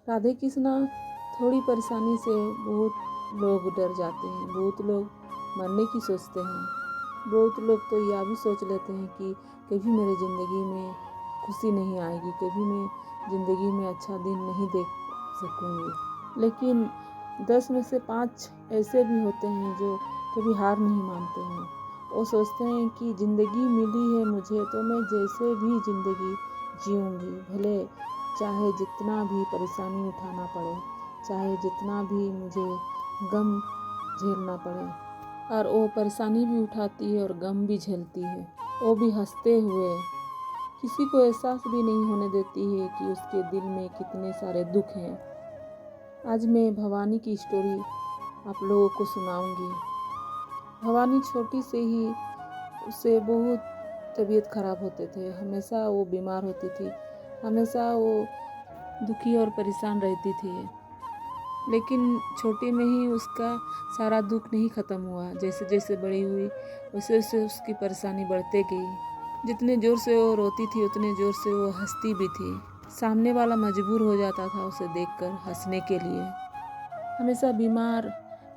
राधे कृष्णा थोड़ी परेशानी से बहुत लोग डर जाते हैं, बहुत लोग मरने की सोचते हैं, बहुत लोग तो यह भी सोच लेते हैं कि कभी मेरी ज़िंदगी में खुशी नहीं आएगी, कभी मैं ज़िंदगी में अच्छा दिन नहीं देख सकूँगी। लेकिन 10 में से 5 ऐसे भी होते हैं जो कभी हार नहीं मानते हैं। वो सोचते हैं कि ज़िंदगी मिली है मुझे तो मैं जैसे भी ज़िंदगी जीऊँगी, भले चाहे जितना भी परेशानी उठाना पड़े, चाहे जितना भी मुझे गम झेलना पड़े। और वो परेशानी भी उठाती है और गम भी झेलती है, वो भी हंसते हुए। किसी को एहसास भी नहीं होने देती है कि उसके दिल में कितने सारे दुख हैं। आज मैं भवानी की स्टोरी आप लोगों को सुनाऊंगी। भवानी छोटी से ही उससे बहुत तबीयत खराब होते थे, हमेशा वो बीमार होती थी, हमेशा वो दुखी और परेशान रहती थी। लेकिन छोटी में ही उसका सारा दुख नहीं ख़त्म हुआ। जैसे जैसे बड़ी हुई वैसे वैसे उसकी परेशानी बढ़ते गई। जितने ज़ोर से वो रोती थी उतने ज़ोर से वो हंसती भी थी। सामने वाला मजबूर हो जाता था उसे देखकर हंसने के लिए। हमेशा बीमार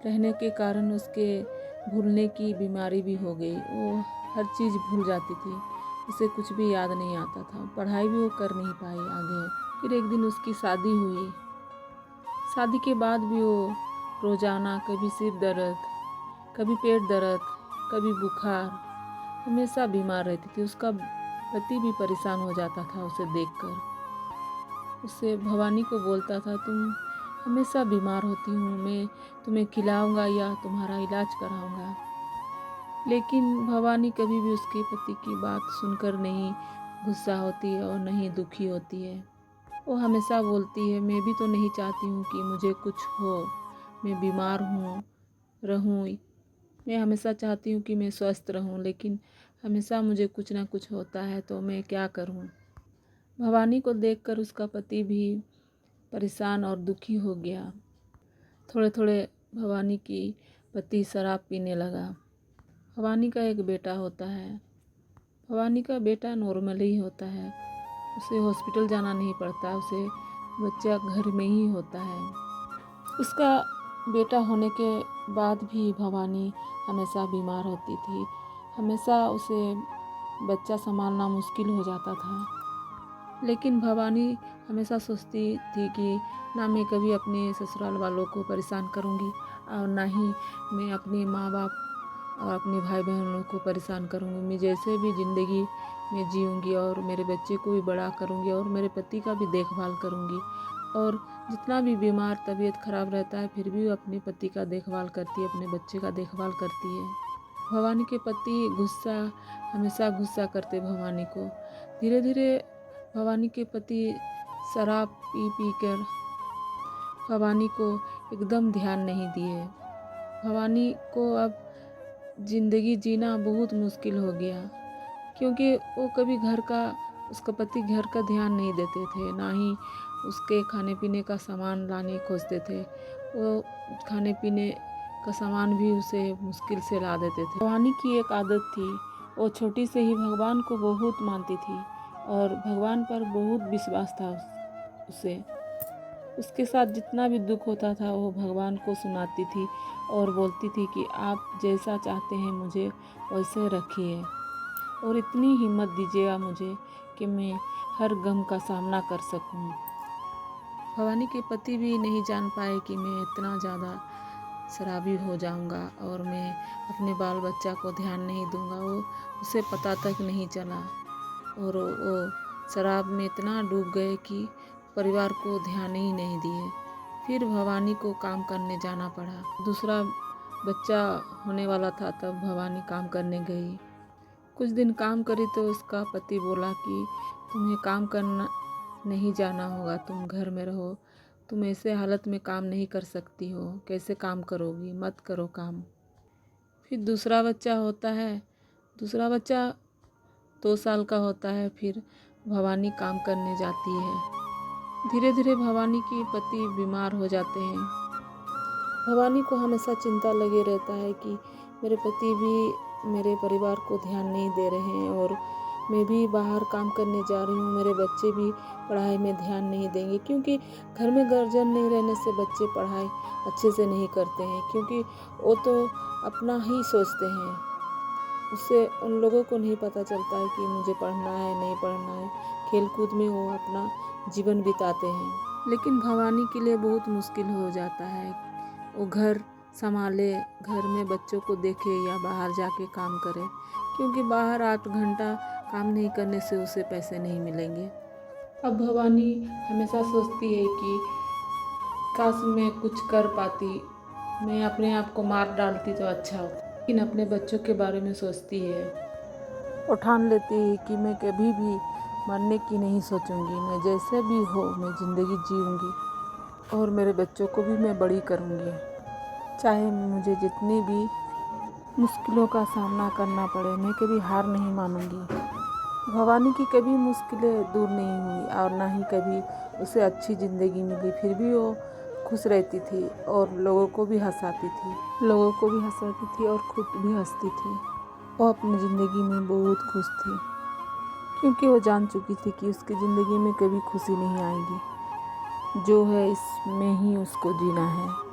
रहने के कारण उसके भूलने की बीमारी भी हो गई। वो हर चीज़ भूल जाती थी, उसे कुछ भी याद नहीं आता था, पढ़ाई भी वो कर नहीं पाई आगे। फिर एक दिन उसकी शादी हुई। शादी के बाद भी वो रोज़ाना कभी सिर दर्द, कभी पेट दर्द, कभी बुखार, हमेशा बीमार रहती थी। उसका पति भी परेशान हो जाता था उसे देखकर। उससे भवानी को बोलता था, तुम हमेशा बीमार होती हूँ, मैं तुम्हें खिलाऊंगा या तुम्हारा इलाज कराऊंगा। लेकिन भवानी कभी भी उसके पति की बात सुनकर नहीं गुस्सा होती है और नहीं दुखी होती है। वो हमेशा बोलती है, मैं भी तो नहीं चाहती हूँ कि मुझे कुछ हो, मैं बीमार रहूँ। मैं हमेशा चाहती हूँ कि मैं स्वस्थ रहूँ, लेकिन हमेशा मुझे कुछ ना कुछ होता है, तो मैं क्या करूँ। भवानी को देखकर उसका पति भी परेशान और दुखी हो गया। थोड़े थोड़े भवानी की पति शराब पीने लगा। भवानी का एक बेटा होता है। भवानी का बेटा नॉर्मल ही होता है, उसे हॉस्पिटल जाना नहीं पड़ता, उसे बच्चा घर में ही होता है। उसका बेटा होने के बाद भी भवानी हमेशा बीमार होती थी, हमेशा उसे बच्चा संभालना मुश्किल हो जाता था। लेकिन भवानी हमेशा सोचती थी कि ना मैं कभी अपने ससुराल वालों को परेशान करूंगी और ना ही मैं अपने माँ बाप और अपने भाई बहनों को परेशान करूंगी। मैं जैसे भी ज़िंदगी में जीऊँगी और मेरे बच्चे को भी बड़ा करूंगी और मेरे पति का भी देखभाल करूंगी। और जितना भी बीमार तबीयत खराब रहता है फिर भी वो अपने पति का देखभाल करती है, अपने बच्चे का देखभाल करती है। भवानी के पति हमेशा गुस्सा करते भवानी को। धीरे धीरे भवानी के पति शराब पी पी कर भवानी को एकदम ध्यान नहीं दिए। भवानी को अब ज़िंदगी जीना बहुत मुश्किल हो गया, क्योंकि वो कभी उसका पति घर का ध्यान नहीं देते थे, ना ही उसके खाने पीने का सामान लाने खोजते थे। वो खाने पीने का सामान भी उसे मुश्किल से ला देते थे। भवानी की एक आदत थी, वो छोटी से ही भगवान को बहुत मानती थी और भगवान पर बहुत विश्वास था उसे। उसके साथ जितना भी दुख होता था वो भगवान को सुनाती थी और बोलती थी कि आप जैसा चाहते हैं मुझे वैसे रखिए और इतनी हिम्मत दीजिएगा मुझे कि मैं हर गम का सामना कर सकूं। भवानी के पति भी नहीं जान पाए कि मैं इतना ज़्यादा शराबी हो जाऊंगा और मैं अपने बाल बच्चा को ध्यान नहीं दूंगा। वो उसे पता तक नहीं चला और वो शराब में इतना डूब गए कि परिवार को ध्यान ही नहीं दिए। फिर भवानी को काम करने जाना पड़ा। दूसरा बच्चा होने वाला था तब भवानी काम करने गई। कुछ दिन काम करी तो उसका पति बोला कि तुम्हें काम करना नहीं जाना होगा, तुम घर में रहो, तुम ऐसे हालत में काम नहीं कर सकती हो, कैसे काम करोगी, मत करो काम। फिर दूसरा बच्चा होता है, दूसरा बच्चा 2 साल का होता है। फिर भवानी काम करने जाती है। धीरे धीरे भवानी के पति बीमार हो जाते हैं। भवानी को हमेशा चिंता लगे रहता है कि मेरे पति भी मेरे परिवार को ध्यान नहीं दे रहे हैं और मैं भी बाहर काम करने जा रही हूँ, मेरे बच्चे भी पढ़ाई में ध्यान नहीं देंगे, क्योंकि घर में गार्जियन नहीं रहने से बच्चे पढ़ाई अच्छे से नहीं करते हैं, क्योंकि वो तो अपना ही सोचते हैं। उससे उन लोगों को नहीं पता चलता है कि मुझे पढ़ना है नहीं पढ़ना है। खेल कूद में वो अपना जीवन बिताते हैं। लेकिन भवानी के लिए बहुत मुश्किल हो जाता है। वो घर संभाले, घर में बच्चों को देखे या बाहर जाके काम करे, क्योंकि बाहर 8 घंटा काम नहीं करने से उसे पैसे नहीं मिलेंगे। अब भवानी हमेशा सोचती है कि काश मैं कुछ कर पाती, मैं अपने आप को मार डालती तो अच्छा होता, लेकिन अपने बच्चों के बारे में सोचती है और ठान लेती है कि मैं कभी भी मरने की नहीं सोचूंगी। मैं जैसे भी हो मैं ज़िंदगी जीऊंगी और मेरे बच्चों को भी मैं बड़ी करूंगी, चाहे मुझे जितनी भी मुश्किलों का सामना करना पड़े। मैं कभी हार नहीं मानूंगी। भवानी की कभी मुश्किलें दूर नहीं हुई और ना ही कभी उसे अच्छी ज़िंदगी मिली, फिर भी वो खुश रहती थी और लोगों को भी हंसाती थी और खुद भी हंसती थी। वो अपनी ज़िंदगी में बहुत खुश थी, क्योंकि वो जान चुकी थी कि उसकी ज़िंदगी में कभी खुशी नहीं आएगी। जो है इसमें ही उसको जीना है।